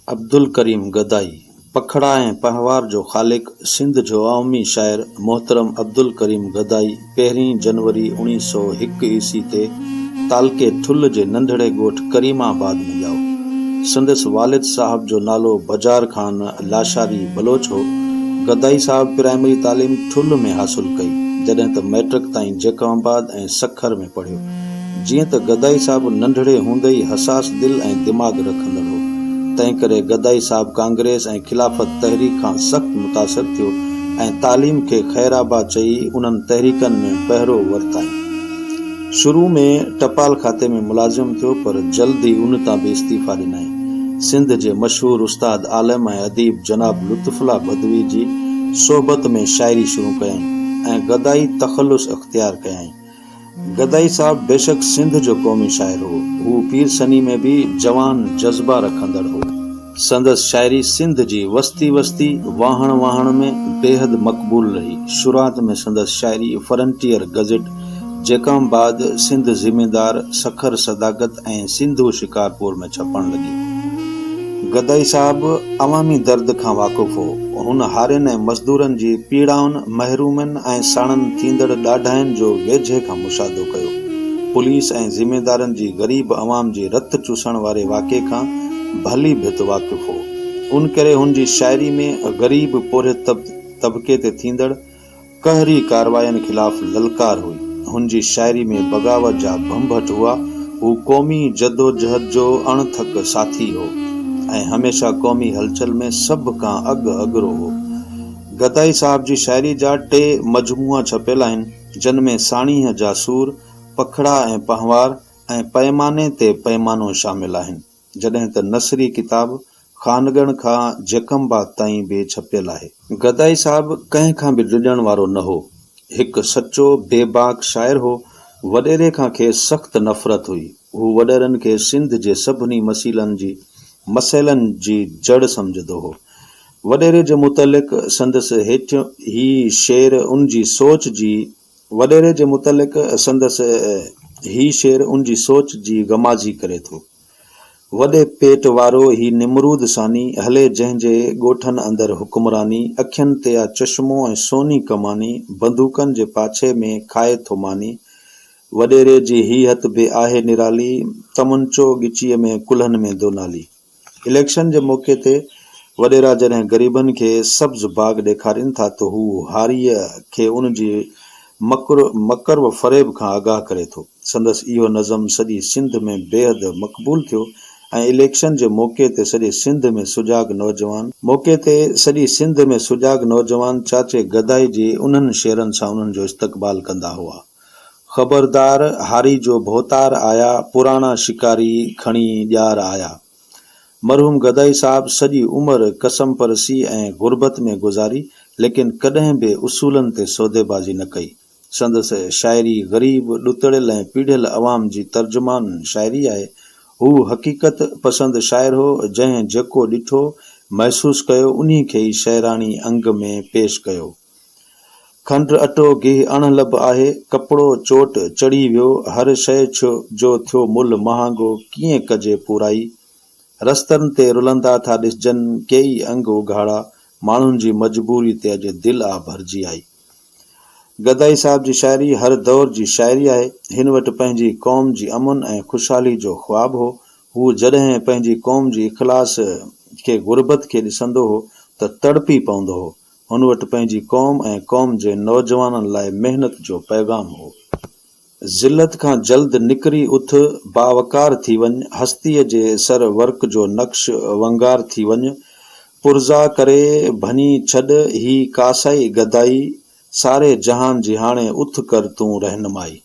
अब्दुल करीम गदाई पखड़ा ऐं पहवार जो ख़ालिक सिंध जो अवामी शाइर मोहतरम अब्दुल करीम गदाई 1 जनवरी 1901 ईस्वी ते तालके ठुल जे नंढड़े ॻोठ करीमाबाद में ॼाओ। संदसि वालिद साहब जो नालो बजार खान लाशारी बलोच हो। गदाई साहब प्राइमरी तालीम ठुल में हासिल कई, जॾहिं त मैट्रिक ताईं जैकबाबाद ऐं सखर में पढ़ियो। जीअं त गदाई साहब नंढड़े हूंदे ई हसास दिल ऐं दिमाग़ रखंदड़ हो, तंहिं करे गदाई साहब कांग्रेस ऐं खिलाफ़त तहरीक खां सख़्त मुतासिर थियो ऐं तालीम खे ख़ैराबा चई उन्हनि तहरीकनि में पहिरो वरिताई। शुरू में टपाल खाते में मुलाज़िम थियो, पर जल्द ई उन तां बि इस्तीफ़ा ॾिनाई। सिंध जे मशहूर उस्ताद आलिम ऐं अदीब जनाब लुत्फुल्लाह बदवी जी सोबत में शाइरी शुरू कयई ऐं गदाई तख़ल्लुस अख्तियार कयई। गदाई साहब बेशक सिंध जो क़ौमी शाइर हो, हू पीर सनी में भी जवान जज्बा रखंदड़ हो। संदसि शाइरी सिंध जी वस्ती वाहण में बेहद मक़बूल रही। शुरुआत में संदसि शाइरी फ्रंटियर गज़ट, जैकबाबाद सिंध ज़िमेदार, सखर सदाकत ऐं सिंधु शिकारपुर में छपण लगी। गदाई साहब अवामी दर्द खां वाक़ुफ़ हो। हुन हारियुनि ऐं मज़दूरनि जी पीड़ाउनि, महरूमनि ऐं साणनि थींदड़ ॾाढाइनि जो वेझे खां मुशाहिदो कयो। पुलिस ऐं ज़िमेदारनि जी ग़रीब अवाम जी रत चूसण वारे वाक़े खां भली भित वाक़ुफ़ हो। उन करे हुन जी शाइरी में ग़रीब पोरे तबके ते थींदड़ कहरी कारवायुनि ख़िलाफ़ ललकार हुई। हुन जी शाइरी में बग़ावत जा भंभट हुआ। हू क़ौमी जदोजहद जो अणथक साथी हो ऐं हमेशा क़ौमी हलचल में सभ खां अॻरो हो। गदाई साहब जी शाइरी जा 3 मजमूआ छपियल आहिनि, जिन में साणीअ जा सूर, पखड़ा ऐं पहवार ऐं पैमाने ते पैमानो शामिल आहिनि, जॾहिं त नसरी किताब खानगढ़ खां जैकबाबाद ताईं बि छपियल आहे। गदाई साहब कंहिं खां बि डिॼण वारो न हो, हिकु सचो बेबाक शाइर हो। वॾेरे खां खेसि सख़्त नफ़रत हुई। हू वॾेरनि खे सिंध जे सभिनी मसइलनि जी जड़ सम्झंदो हो। वॾेरे जे मुतलिक़ संदसि हेठियों ही शेर उन जी सोच जी गमाज़ी करे थो। वॾे पेट वारो ही निमरूद सानी हले, जंहिंजे ॻोठनि अंदरि हुक्मरानी, अखियुनि ते आ चश्मो ऐं सोनी कमानी, बंदूकनि जे पाछे में खाए थो मानी। वॾेरे जी ही हथ बि आहे निराली, तमंचो ॻिचीअ में कुल्हनि में दोनाली। इलेक्शन जे मौक़े ते वॾेरा जॾहिं ग़रीबनि खे सब्ज़ बाग ॾेखारीनि था, त हू हारीअ खे उन जी मकर व फ़रेब खां आगाह करे थो। संदसि इहो नज़म सॼी सिंध में बेहद मक़बूल थियो ऐं इलेक्शन जे मौक़े ते सॼे सिंध में सुजाग नौजवान चाचे गदाई जी उन्हनि शेरनि सां उन्हनि जो इस्तक़बाल कंदा हुआ। ख़बरदार हारी जो भोतार आया, पुराणा शिकारी खणी ॼार आया। मरहूम गदाई साहब सॼी उमिरि कसम परसी ऐं गुरबत में गुज़ारी, लेकिन कॾहिं बि उसूलनि ते सौदेबाज़ी न कई। संदसि शाइरी ग़रीब, ॾुतड़ियल ऐं पीढ़ियल अवाम जी तर्जुमान शाइरी आहे। हू हक़ीक़त पसंद शाइर हो, जंहिं जेको ॾिठो महसूस कयो उन्ही खे ई शाइराणी अंग में पेश कयो। खंड अटो गिह अणलब आहे, कपिड़ो चोट चढ़ी वियो, हर शइ जो थियो मुल महांगो, कीअं कजे पूराई। रस्तनि ते रुलंदा था ॾिसजनि केई अंग उघाड़ा, माण्हुनि जी मजबूरी ते अॼु दिलि आ भरिजी आई। गदाई साहब जी शाइरी हर दौर जी शाइरी आहे। हिन वटि पंहिंजी क़ौम जी अमन ऐं ख़ुशहाली जो ख़्वाब हो। हू जॾहिं पंहिंजी क़ौम जी इख़लास खे गुरबत खे ॾिसंदो हो त तड़पी पवंदो हो। हुन वटि पंहिंजी क़ौम ऐं क़ौम जे नौजवाननि लाइ महिनत जो पैगाम हो। ज़िलत खां जल्द निकिरी उथ, बावकार थी वञ, हस्तीअ जे सर वर्क जो नक्श वंगार थी वञ, पुरज़ा करे भनी छॾ ही कासाई गदाई, सारे जहान जी हाणे उथ कर तूं रहनुमाई।